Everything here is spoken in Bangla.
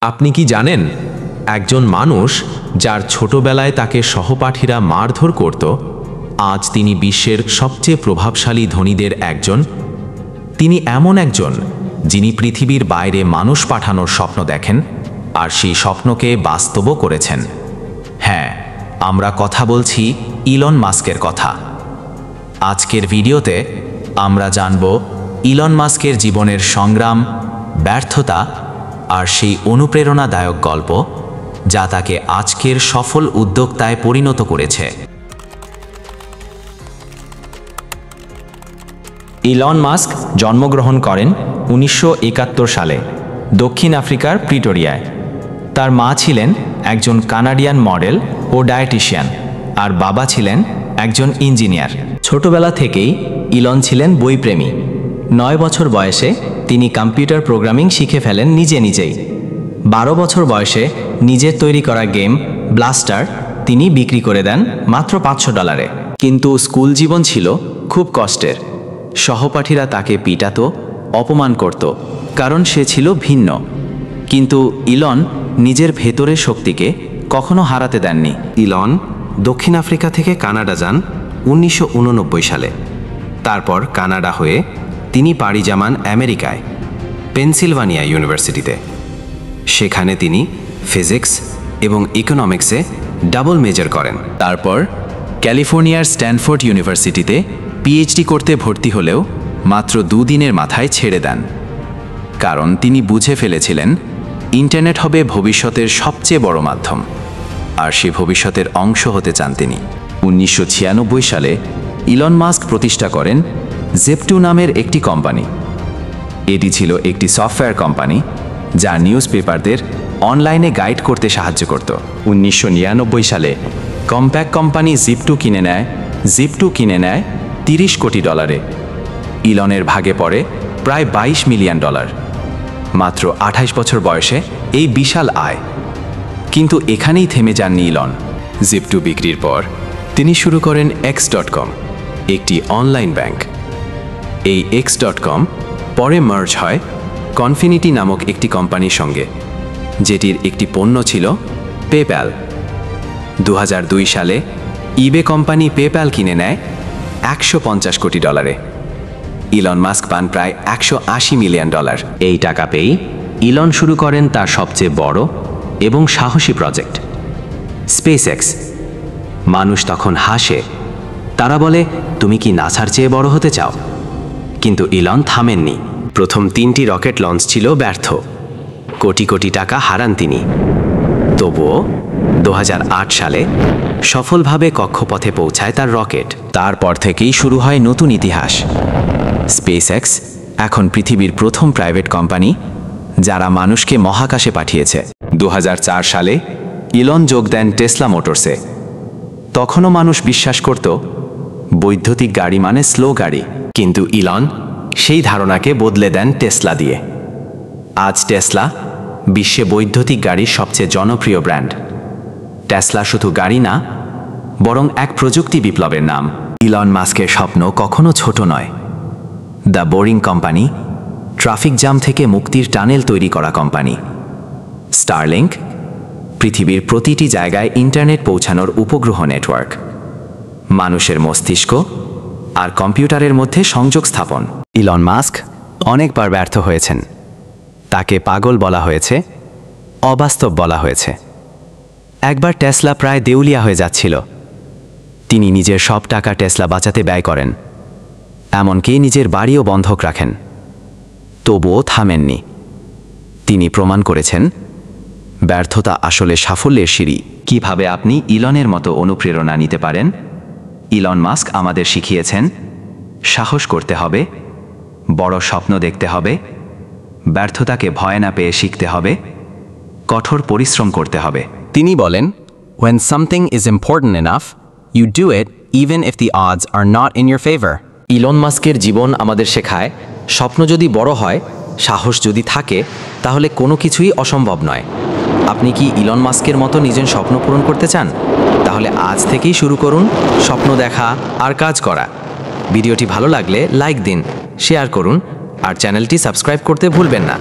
আপনি কি জানেন একজন মানুষ যার ছোটবেলায় তাকে সহপাঠীরা মারধর করত, আজ তিনি বিশ্বের সবচেয়ে প্রভাবশালী ধনীদের একজন। তিনি এমন একজন যিনি পৃথিবীর বাইরে মানুষ পাঠানোর স্বপ্ন দেখেন আর সেই স্বপ্নকে বাস্তবও করেছেন। হ্যাঁ, আমরা কথা বলছি ইলন মাস্কের কথা। আজকের ভিডিওতে আমরা জানব ইলন মাস্কের জীবনের সংগ্রাম, ব্যর্থতা আর সেই অনুপ্রেরণাদায়ক গল্প যা তাকে আজকের সফল উদ্যোক্তায় পরিণত করেছে। ইলন মাস্ক জন্মগ্রহণ করেন 1971 সালে দক্ষিণ আফ্রিকার প্রিটোরিয়ায়। তার মা ছিলেন একজন কানাডিয়ান মডেল ও ডায়েটিশিয়ান, আর বাবা ছিলেন একজন ইঞ্জিনিয়ার। ছোটবেলা থেকেই ইলন ছিলেন বইপ্রেমী। 9 বছর বয়সে তিনি কম্পিউটার প্রোগ্রামিং শিখে ফেলেন নিজেই। 12 বছর বয়সে নিজের তৈরি করা গেম ব্লাস্টার তিনি বিক্রি করে দেন মাত্র $500। কিন্তু স্কুল জীবন ছিল খুব কষ্টের। সহপাঠীরা তাকে পিটাতো, অপমান করত, কারণ সে ছিল ভিন্ন। কিন্তু ইলন নিজের ভেতরের শক্তিকে কখনো হারাতে দেননি। ইলন দক্ষিণ আফ্রিকা থেকে কানাডা যান 1989 সালে। তারপর কানাডা হয়ে তিনি পাড়ি জমান আমেরিকায়, পেনসিলভানিয়া ইউনিভার্সিটিতে। সেখানে তিনি ফিজিক্স এবং ইকোনমিক্সে ডাবল মেজর করেন। তারপর ক্যালিফোর্নিয়ার স্ট্যানফোর্ড ইউনিভার্সিটিতে পিএইচডি করতে ভর্তি হলেও মাত্র 2 দিনের মাথায় ছেড়ে দেন, কারণ তিনি বুঝে ফেলেছিলেন ইন্টারনেট হবে ভবিষ্যতের সবচেয়ে বড় মাধ্যম, আর সে ভবিষ্যতের অংশ হতে চান তিনি। 1996 সালে ইলন মাস্ক প্রতিষ্ঠা করেন জেপ2 নামের একটি কোম্পানি। এটি ছিল একটি সফটওয়্যার কোম্পানি যা নিউজ পেপারদের অনলাইনে গাইড করতে সাহায্য করত। 1999 সালে কম্প্যাক্ট কোম্পানি জিপ2 কিনে নেয় $30 কোটি। ইলনের ভাগে পড়ে প্রায় $22 মিলিয়ন। মাত্র 28 বছর বয়সে এই বিশাল আয়। কিন্তু এখানেই থেমে যাননি ইলন। জিপ2 বিক্রির পর তিনি শুরু করেন X.com, একটি অনলাইন ব্যাংক। এই X.com পরে মার্জ হয় কনফিনিটি নামক একটি কোম্পানির সঙ্গে, যেটির একটি পণ্য ছিল পেপ্যাল। 2002 সালে ইবে কোম্পানি পেপ্যাল কিনে নেয় $150 কোটি। ইলন মাস্ক পান প্রায় $180 মিলিয়ন। এই টাকা পেয়েই ইলন শুরু করেন তার সবচেয়ে বড় এবং সাহসী প্রজেক্ট স্পেসএক্স। মানুষ তখন হাসে, তারা বলে, তুমি কি নাসার চেয়ে বড় হতে চাও? কিন্তু ইলন থামেননি। প্রথম 3টি রকেট লঞ্চ ছিল ব্যর্থ, কোটি কোটি টাকা হারান তিনি। তবুও 2008 সালে সফলভাবে কক্ষপথে পৌঁছায় তার রকেট। তারপর থেকেই শুরু হয় নতুন ইতিহাস। স্পেসএক্স এখন পৃথিবীর প্রথম প্রাইভেট কোম্পানি যারা মানুষকে মহাকাশে পাঠিয়েছে। 2004 সালে ইলন যোগ দেন টেসলা মোটরসে। তখনও মানুষ বিশ্বাস করত বৈদ্যুতিক গাড়ি মানে স্লো গাড়ি, কিন্তু ইলন সেই ধারণাকে বদলে দেন টেসলা দিয়ে। আজ টেসলা বিশ্বে বৈদ্যুতিক গাড়ির সবচেয়ে জনপ্রিয় ব্র্যান্ড। টেসলা শুধু গাড়ি না, বরং এক প্রযুক্তি বিপ্লবের নাম। ইলন মাস্কের স্বপ্ন কখনো ছোট নয়। The boring company, traffic jam থেকে মুক্তির টানেল তৈরি করা কোম্পানি। স্টারলিংক, পৃথিবীর প্রতিটি জায়গায় ইন্টারনেট পৌঁছানোর উপগ্রহ নেটওয়ার্ক। মানুষের মস্তিষ্ক আর কম্পিউটারের মধ্যে সংযোগ স্থাপন। ইলন মাস্ক অনেকবার ব্যর্থ হয়েছেন। তাকে পাগল বলা হয়েছে, অবাস্তব বলা হয়েছে। একবার টেসলা প্রায় দেউলিয়া হয়ে যাচ্ছিল। তিনি নিজের সব টাকা টেসলা বাঁচাতে ব্যয় করেন, এমনকি নিজের বাড়িও বন্ধক রাখেন। তবুও থামেননি। তিনি প্রমাণ করেছেন ব্যর্থতা আসলে সাফল্যের সিঁড়ি। কিভাবে আপনি ইলনের মতো অনুপ্রেরণা নিতে পারেন? ইলন মাস্ক আমাদের শিখিয়েছেন সাহস করতে হবে, বড় স্বপ্ন দেখতে হবে, ব্যর্থতাকে ভয় না পেয়ে শিখতে হবে, কঠোর পরিশ্রম করতে হবে। তিনি বলেন, when something is important enough, you do it even if the odds are not in your favor. Elon মাস্কের জীবন আমাদের শেখায় স্বপ্ন যদি বড় হয়, সাহস যদি থাকে, তাহলে কোনো কিছুই অসম্ভব নয়। আপনি কি ইলন মাস্কের মতো নিজের স্বপ্ন পূরণ করতে চান? তাহলে আজ থেকেই শুরু করুন স্বপ্ন দেখা আর কাজ করা। ভিডিওটি ভালো লাগলে লাইক দিন, শেয়ার করুন আর চ্যানেলটি সাবস্ক্রাইব করতে ভুলবেন না।